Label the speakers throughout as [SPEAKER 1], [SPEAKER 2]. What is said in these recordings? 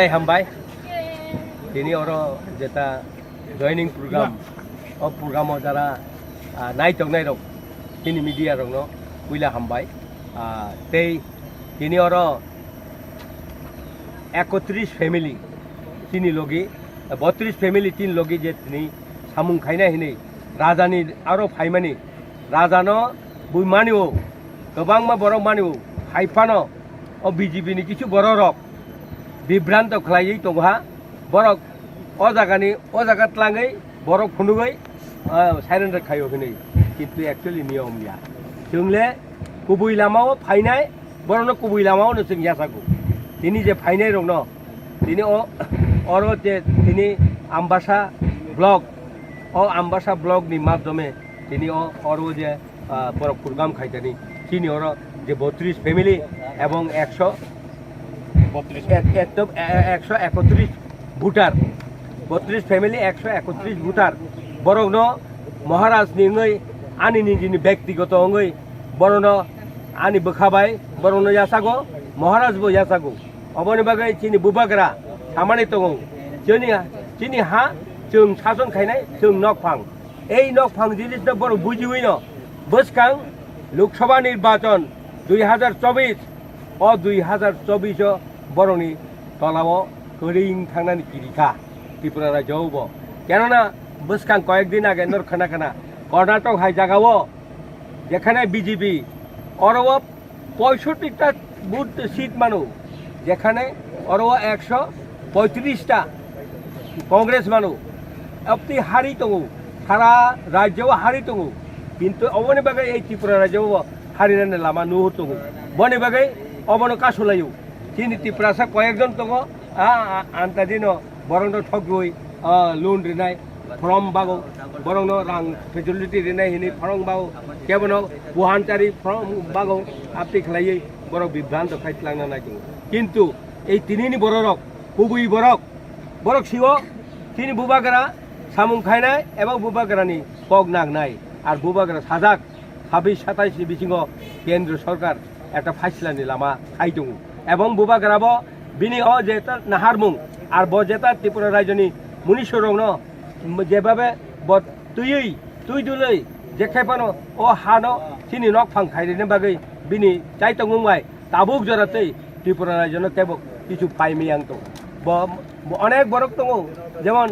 [SPEAKER 1] Hambai ini orang jeta joining program program jara naik tong naik rok ini media rok no kuila hambai tei ini orang 31 family ini logi 32 family 3 logi jet ini samung khaina ini raja ni aro faimani raja no buimani o gobang ma borok mani o haifano o BJP ni kichu borok rok বিভ্রান্ত খালাই তংহা বরক অজাগাত লাঙै বরক ফুনুগै surrender খাইও হनै কিন্তু actually नियम गैया जोंले कुबुइ लामाव फाइनाय बरनो कुबुइ लामाव न जों यासागु दिनि जे फाइनाय run दिनि अरो जे दिनि आम्बासा ब्लग नि माध्यमे दिनि अरो जे बरक प्रग्राम खाइतानि दिनि अरो जे 32 फैमिली एवं 131 ভোটার 32 ফ্যামিলি 131 ভোটার বরং মহারাজ নিঙै आनी निजिनि व्यक्तिगत अंगै बरन आनी बखाबाय बरन यासागो महाराज बो यासागो अबनि बागै चिनि बुबाग्रा खामानि दङ चिनि हा जों सासन खायनाय जों नकफां এই नकफां जिनिसटा बर बुजिवै न बसकां लोकसभा निर्वाचन 2024 और 2024 बरनि तलाव करिं थांनानै किरिखा त्रिपुरा राज्योआव केनना बसकां कয়েকদিন आगे नरखाना कर्नाटक हाई जागाओ जेखाने बीजेपी और 65टा बुथ सीट मानु जेखाने और 135टा कांग्रेस मानु अपनी हारि दङ सारा राज्योआव हारि दङ किन्तु अबनि बागै এই त्रिपुरा राज्योआव हारिनानै लामा नुहुर दङ बनि बागै अबनो कासुलायो चिनि त्रिपुरासा कয়েকজন दङ आन्तादिन बरंद ठगुइ लोन रिनाय फर्म बागो बरंनो रां फेसिलिटी रिनाय हिनि फर्म बागो केबनो बुहानचारी फर्म बागो आपति खलायै बरक बिभ्रान्त खाइतलांना नायदों किन्तु এই তিনিनि बरक गुबै बरक सिङाव तिनि बुबाग्रा सामुं खायनाय एबा बुबाग्रानि पग नांनाय आरो बुबाग्रा साजाक 26-27 बिथिङाव केन्द्र सरकार একটা फाइसलानि लामा खाइदों एवं बुबाग्राबो बिनि जेता नाहारमुं आरो बजेता त्रिपुरा राज्योनि मुनिसरंनो जेबाबे तुई दुलै जेखायपानो ओ हानो चिनि नकफां खायरिनो बागै बिनि चाइतंगुंबाय ताबुक जरातै त्रिपुरा राज्योनो केबो किछु पाइमियां दं अनेक बरक दङ যেমন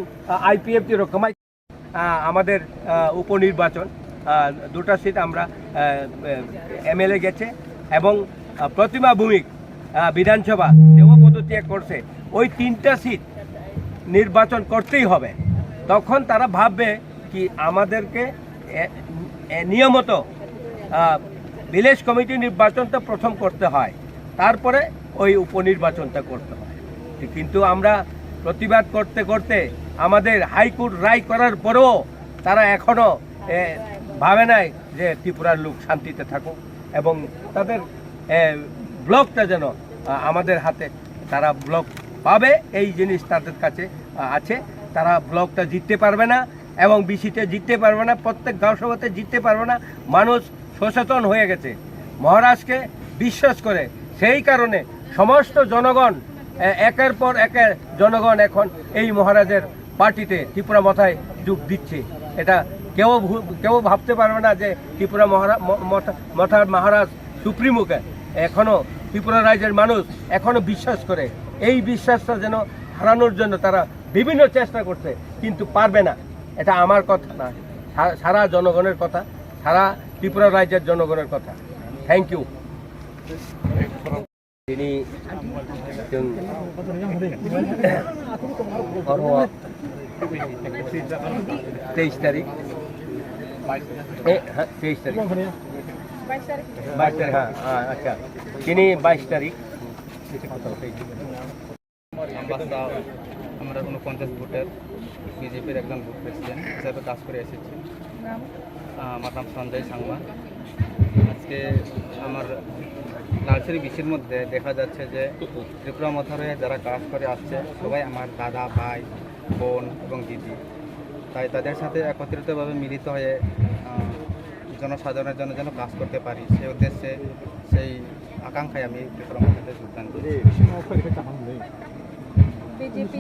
[SPEAKER 1] आईपीएफटी रकमाय আমাদের উপনির্বাচন দুটা সিট আমরা এমএলএ গেছে এবং প্রতিমা ভূমিক বিধানসভা সেও পদত্যাগ করছে ওই তিনটা সিট নির্বাচন করতেই হবে তখন তারা ভাববে কি আমাদেরকে নিয়মিত ভিলেজ কমিটি নির্বাচনটা প্রথম করতে হয় তারপরে ওই উপনির্বাচনটা করতে হয় কিন্তু আমরা প্রতিবাদ করতে করতে আমাদের হাইকোর্ট রায় করার পরেও তারা এখনো ভাবে নাই যে ত্রিপুরার লোক শান্তিতে থাকুক এবং তাদের ব্লকটা যেন আমাদের হাতে তারা ব্লক পাবে এই জিনিস তাদের কাছে আছে তারা ব্লকটা জিততে পারবে না এবং বিসিতে জিততে পারবে না প্রত্যেক গাঁও সভাতে জিততে পারবে না মানুষ সচেতন হয়ে গেছে মহারাজকে বিশ্বাস করে সেই কারণে সমস্ত জনগণ একের পর একের জনগণ এখন এই মহারাজের পার্টিতে ত্রিপুরা মাথায় যোগ দিচ্ছে এটা কেউ ভাবতে পারবে না যে ত্রিপুরা মাথার মহারাজ সুপ্রিমোকে এখনো ত্রিপুরা রাজ্যের মানুষ এখনো বিশ্বাস করে এই বিশ্বাসটা যেন হারানোর জন্য তারা বিভিন্ন চেষ্টা করছে কিন্তু পারবে না এটা আমার কথা না সারা জনগণের কথা সারা ত্রিপুরা রাজ্যের জনগণের কথা থ্যাংক ইউ ini jeung 23 तारीख 23 तारीख 22 तारीख हाँ अच्छा ini 22 तारीख আমরা 49 ভোটের বিজেপির একজন বুথ প্রেসিডেন্ট হিসাবে কাজ করে এসেছি আমার নাম সঞ্জয় সাংমা আজকে আমার নার্সারি বিসির মধ্যে দেখা যাচ্ছে যে ত্রিপুরা মাথারে যারা কাজ করে আসছে সবাই আমার দাদা ভাই বোন এবং দিদি
[SPEAKER 2] তাই তাদের সাথে একত্রিতভাবে মিলিত হয়ে জনসাধারণের জন্য যেন কাজ করতে পারি সেই উদ্দেশ্যে সেই আকাঙ্ক্ষায় আমি যোগদান করি।
[SPEAKER 3] বিজেপি